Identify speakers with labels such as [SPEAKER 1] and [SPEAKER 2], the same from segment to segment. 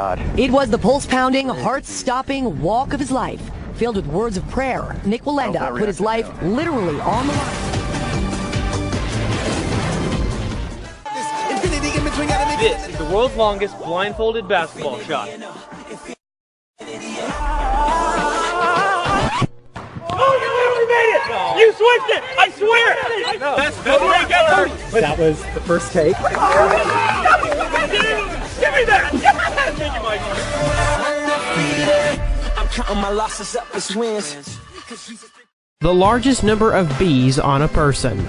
[SPEAKER 1] God.
[SPEAKER 2] It was the pulse-pounding, heart-stopping walk of his life. Filled with words of prayer, Nick Wallenda put his life literally on the line.
[SPEAKER 3] This is the world's longest blindfolded basketball shot. Oh, you literally made it! No. You switched it! I swear! No. That's
[SPEAKER 4] that was the first take.
[SPEAKER 3] Give me that! Thank you, Mike. I'm counting my losses up as wins.
[SPEAKER 5] The largest number of bees on a person.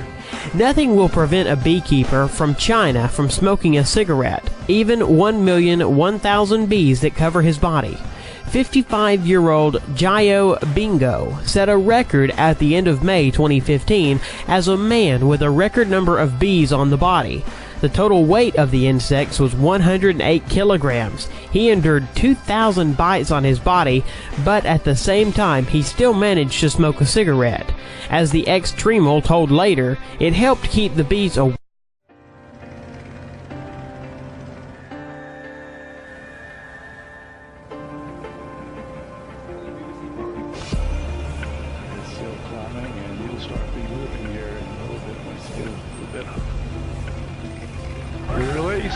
[SPEAKER 5] Nothing will prevent a beekeeper from China from smoking a cigarette, even 1,001,000 bees that cover his body. 55-year-old Jayo Bingo set a record at the end of May 2015 as a man with a record number of bees on the body. The total weight of the insects was 108 kilograms. He endured 2,000 bites on his body, but at the same time he still managed to smoke a cigarette. As the ex-Tremel told later, it helped keep the bees away.
[SPEAKER 1] Release.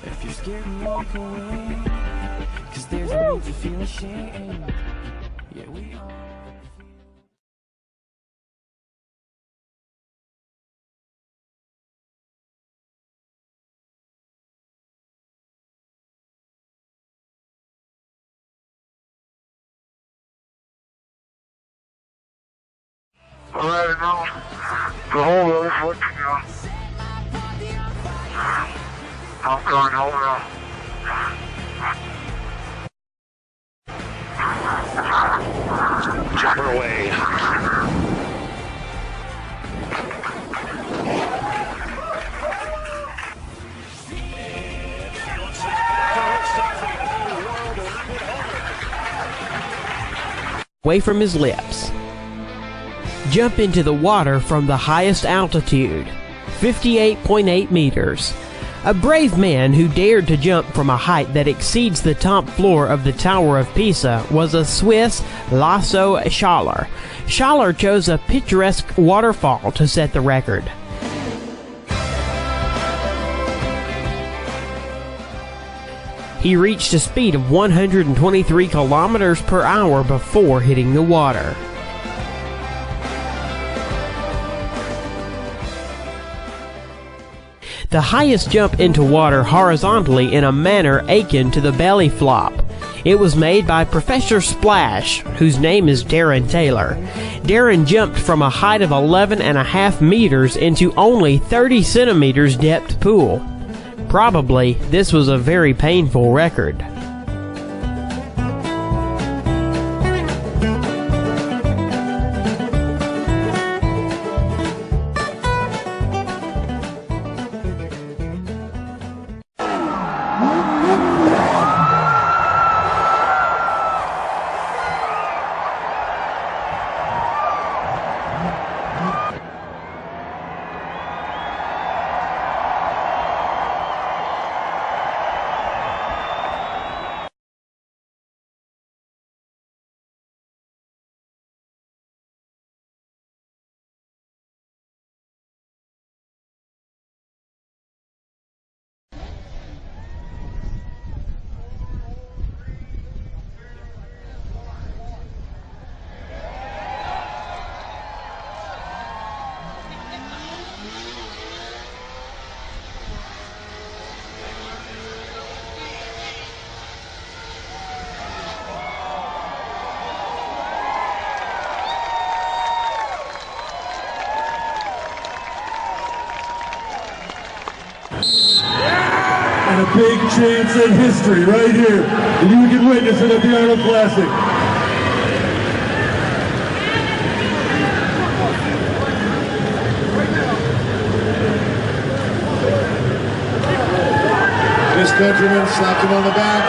[SPEAKER 6] If you're scared, walk away, 'cause there's no need to feel ashamed. Yeah, we are.
[SPEAKER 1] All right, now, the whole road is looking down. I'm going over. Jump her away.
[SPEAKER 5] Away from his lips. Jump into the water from the highest altitude, 58.8 meters. A brave man who dared to jump from a height that exceeds the top floor of the Tower of Pisa was a Swiss Lasso Schaller. Schaller chose a picturesque waterfall to set the record. He reached a speed of 123 kilometers per hour before hitting the water. The highest jump into water horizontally in a manner akin to the belly flop. It was made by Professor Splash, whose name is Darren Taylor. Darren jumped from a height of 11.5 meters into only 30 centimeters depth pool. Probably, this was a very painful record.
[SPEAKER 7] And a big chance at history right here. And you can witness it at the Arnold Classic. This countryman slapped him on the back.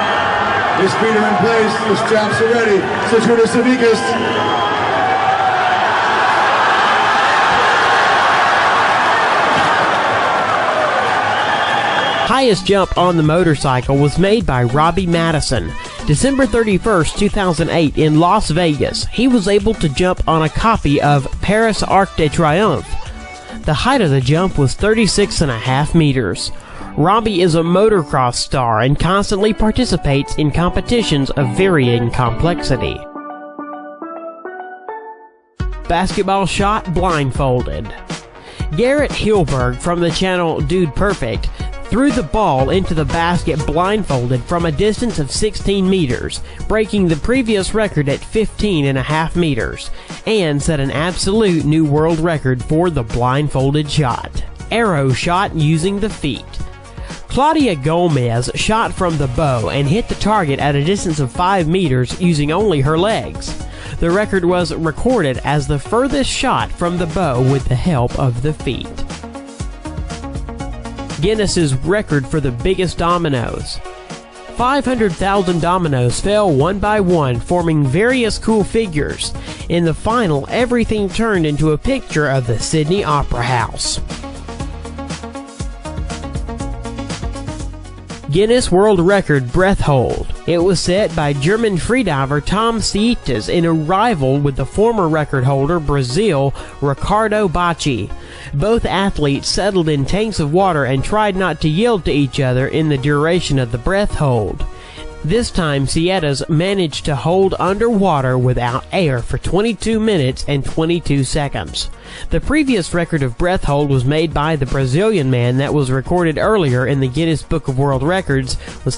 [SPEAKER 7] His feet are in place. The straps are ready. Citrus Savicus.
[SPEAKER 5] highest jump on the motorcycle was made by Robbie Madison. December 31st, 2008 in Las Vegas, he was able to jump on a copy of Paris Arc de Triomphe. The height of the jump was 36.5 meters. Robbie is a motocross star and constantly participates in competitions of varying complexity. Basketball shot blindfolded. Garrett Hilberg from the channel Dude Perfect threw the ball into the basket blindfolded from a distance of 16 meters, breaking the previous record at 15.5 meters, and set an absolute new world record for the blindfolded shot. Arrow shot using the feet. Claudia Gomez shot from the bow and hit the target at a distance of 5 meters using only her legs. The record was recorded as the furthest shot from the bow with the help of the feet. Guinness's record for the biggest dominoes. 500,000 dominoes fell one by one, forming various cool figures. In the final, everything turned into a picture of the Sydney Opera House. Guinness World Record breath hold. It was set by German freediver Tom Sietes in a rival with the former record holder, Brazil, Ricardo Bacci. Both athletes settled in tanks of water and tried not to yield to each other in the duration of the breath hold. This time, Sietes managed to hold underwater without air for 22 minutes and 22 seconds. The previous record of breath hold was made by the Brazilian man that was recorded earlier in the Guinness Book of World Records was